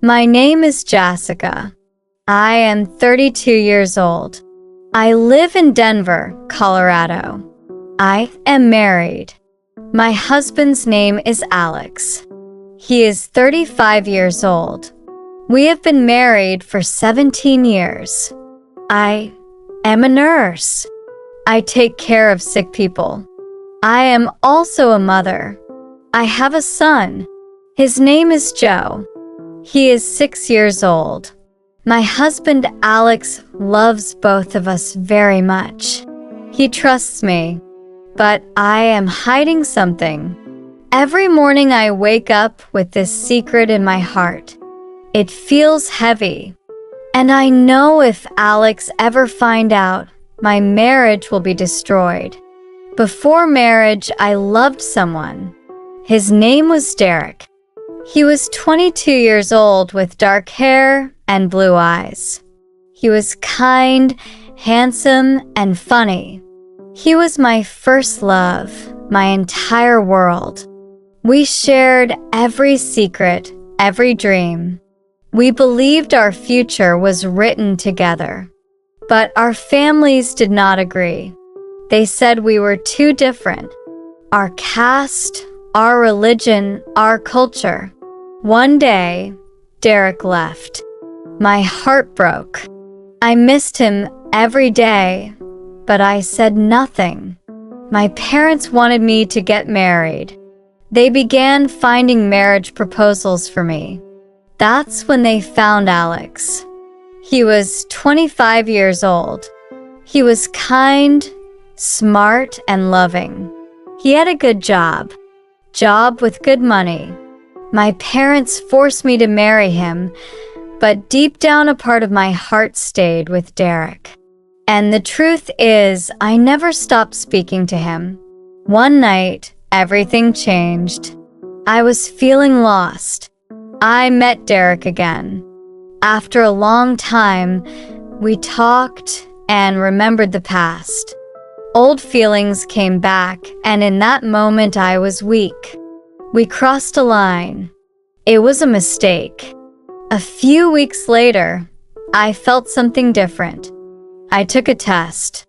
My name is Jasica. I am 32 years old. I live in Denver, Colorado. I am married. My husband's name is Alex. He is 35 years old. We have been married for 17 years. I am a nurse. I take care of sick people. I am also a mother. I have a son. His name is Joe. He is 6 years old. My husband Alex loves both of us very much. He trusts me, but I am hiding something. Every morning I wake up with this secret in my heart. It feels heavy, and I know if Alex ever finds out, my marriage will be destroyed. Before marriage, I loved someone. His name was Derek. He was 22 years old with dark hair and blue eyes. He was kind, handsome, and funny. He was my first love, my entire world. We shared every secret, every dream. We believed our future was written together. But our families did not agree. They said we were too different. Our caste, our religion, our culture. One day, Derek left. My heart broke. I missed him every day, but I said nothing. My parents wanted me to get married. They began finding marriage proposals for me. That's when they found Alex. He was 25 years old. He was kind, smart, and loving. He had a good job with good money. My parents forced me to marry him, but deep down a part of my heart stayed with Derek. And the truth is, I never stopped speaking to him. One night, everything changed. I was feeling lost. I met Derek again. After a long time, we talked and remembered the past. Old feelings came back, and in that moment I was weak. We crossed a line. It was a mistake. A few weeks later, I felt something different. I took a test.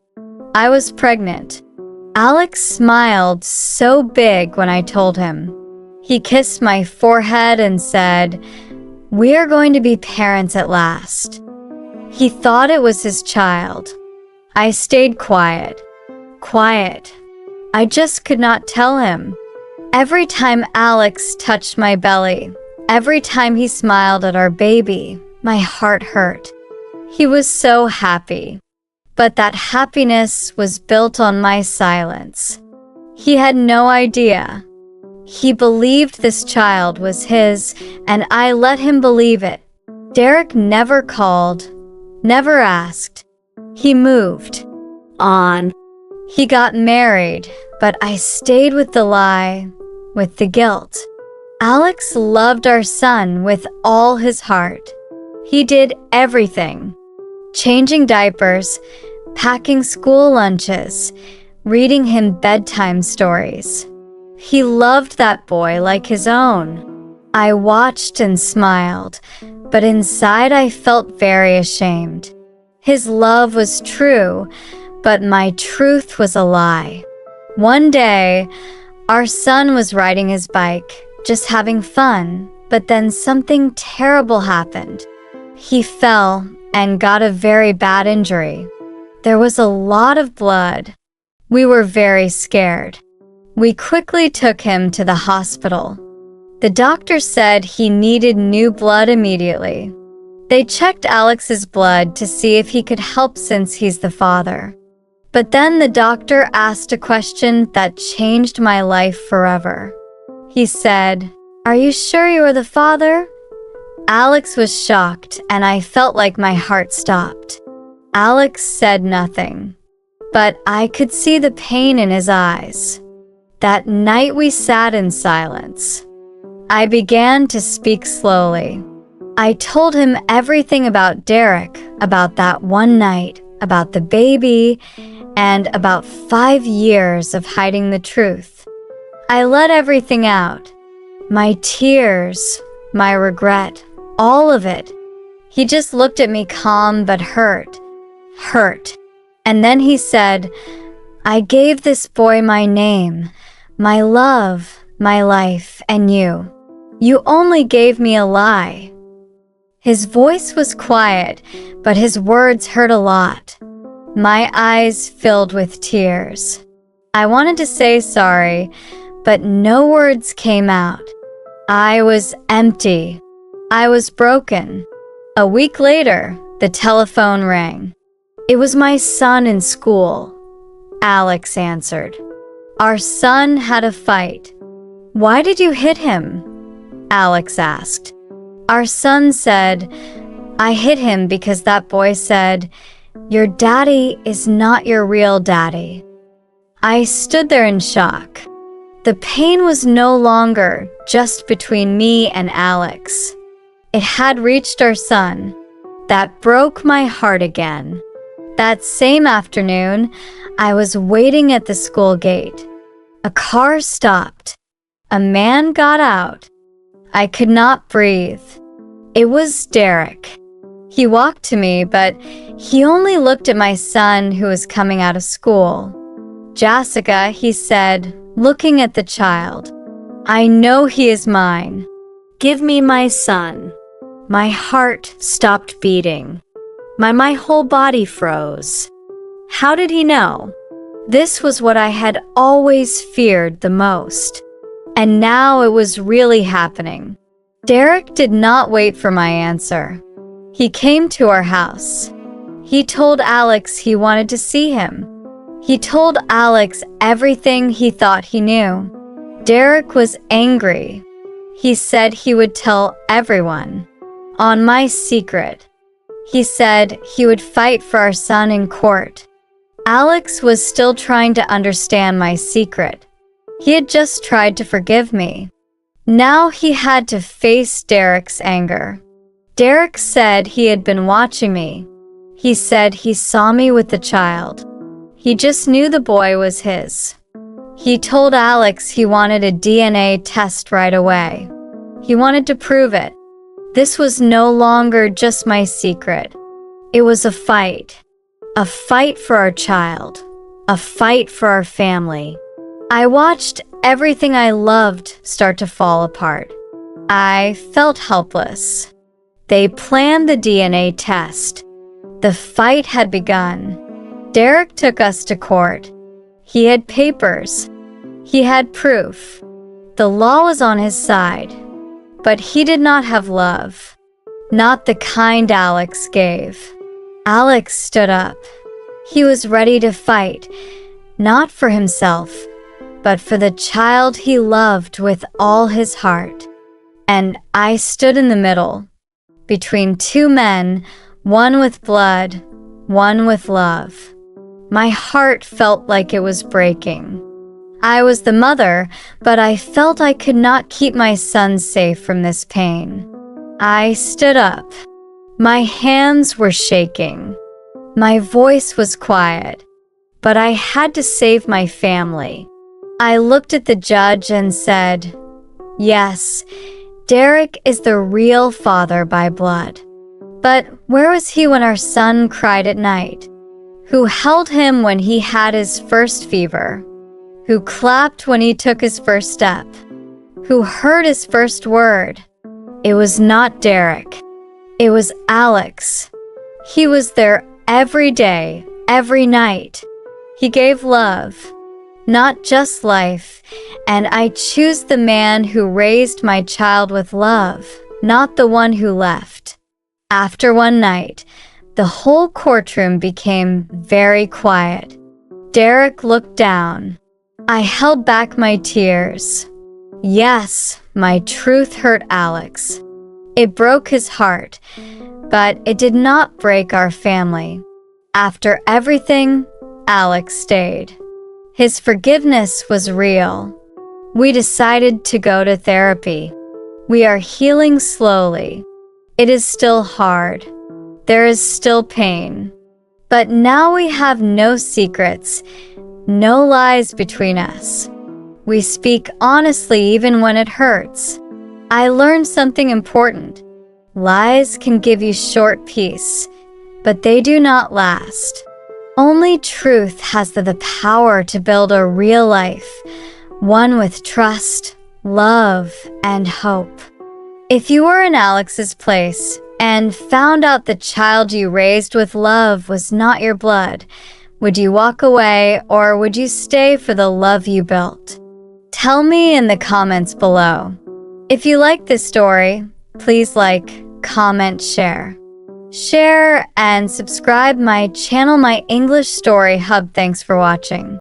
I was pregnant. Alex smiled so big when I told him. He kissed my forehead and said, "We are going to be parents at last." He thought it was his child. I stayed quiet. I just could not tell him. Every time Alex touched my belly, every time he smiled at our baby, my heart hurt. He was so happy, but that happiness was built on my silence. He had no idea. He believed this child was his, and I let him believe it. Derek never called, never asked. He moved on. He got married, but I stayed with the lie, with the guilt. Alex loved our son with all his heart. He did everything. Changing diapers, packing school lunches, reading him bedtime stories. He loved that boy like his own. I watched and smiled, but inside I felt very ashamed. His love was true, but my truth was a lie. One day, our son was riding his bike, just having fun, but then something terrible happened. He fell and got a very bad injury. There was a lot of blood. We were very scared. We quickly took him to the hospital. The doctor said he needed new blood immediately. They checked Alex's blood to see if he could help since he's the father. But then the doctor asked a question that changed my life forever. He said, "Are you sure you are the father?" Alex was shocked, and I felt like my heart stopped. Alex said nothing, but I could see the pain in his eyes. That night we sat in silence. I began to speak slowly. I told him everything about Derek, about that one night, about the baby, and about 5 years of hiding the truth. I let everything out. My tears, my regret, all of it. He just looked at me calm but hurt. And then he said, I gave this boy my name, my love, my life, and you. You only gave me a lie. His voice was quiet, but his words hurt a lot. My eyes filled with tears. I wanted to say sorry, but no words came out. I was empty. I was broken. A week later, the telephone rang. It was my son in school. Alex answered. Our son had a fight. Why did you hit him? Alex asked. Our son said, I hit him because that boy said, your daddy is not your real daddy. I stood there in shock. The pain was no longer just between me and Alex. It had reached our son. That broke my heart again. That same afternoon, I was waiting at the school gate. A car stopped. A man got out. I could not breathe. It was Derek. He walked to me, but he only looked at my son who was coming out of school. Jasica, he said, looking at the child. I know he is mine. Give me my son. My heart stopped beating. My whole body froze. How did he know? This was what I had always feared the most. And now it was really happening. Derek did not wait for my answer. He came to our house. He told Alex he wanted to see him. He told Alex everything he thought he knew. Derek was angry. He said he would tell everyone. On my secret. He said he would fight for our son in court. Alex was still trying to understand my secret. He had just tried to forgive me. Now he had to face Derek's anger. Derek said he had been watching me. He said he saw me with the child. He just knew the boy was his. He told Alex he wanted a DNA test right away. He wanted to prove it. This was no longer just my secret. It was a fight. A fight for our child. A fight for our family. I watched everything I loved start to fall apart. I felt helpless. They planned the DNA test. The fight had begun. Derek took us to court. He had papers. He had proof. The law was on his side. But he did not have love. Not the kind Alex gave. Alex stood up. He was ready to fight, not for himself, but for the child he loved with all his heart. And I stood in the middle, between two men, one with blood, one with love. My heart felt like it was breaking. I was the mother, but I felt I could not keep my son safe from this pain. I stood up. My hands were shaking. My voice was quiet, but I had to save my family. I looked at the judge and said, yes, Derek is the real father by blood. But where was he when our son cried at night? Who held him when he had his first fever? Who clapped when he took his first step? Who heard his first word? It was not Derek. It was Alex. He was there every day, every night. He gave love, not just life, and I choose the man who raised my child with love, not the one who left. After one night, the whole courtroom became very quiet. Derek looked down. I held back my tears. Yes, my truth hurt Alex. It broke his heart, but it did not break our family. After everything, Alex stayed. His forgiveness was real. We decided to go to therapy. We are healing slowly. It is still hard. There is still pain. But now we have no secrets, no lies between us. We speak honestly even when it hurts. I learned something important. Lies can give you short peace, but they do not last. Only truth has the power to build a real life, one with trust, love, and hope. If you were in Alex's place and found out the child you raised with love was not your blood, would you walk away or would you stay for the love you built? Tell me in the comments below. If you like this story, please like, comment, share. Share and subscribe my channel, my English Story Hub. Thanks for watching.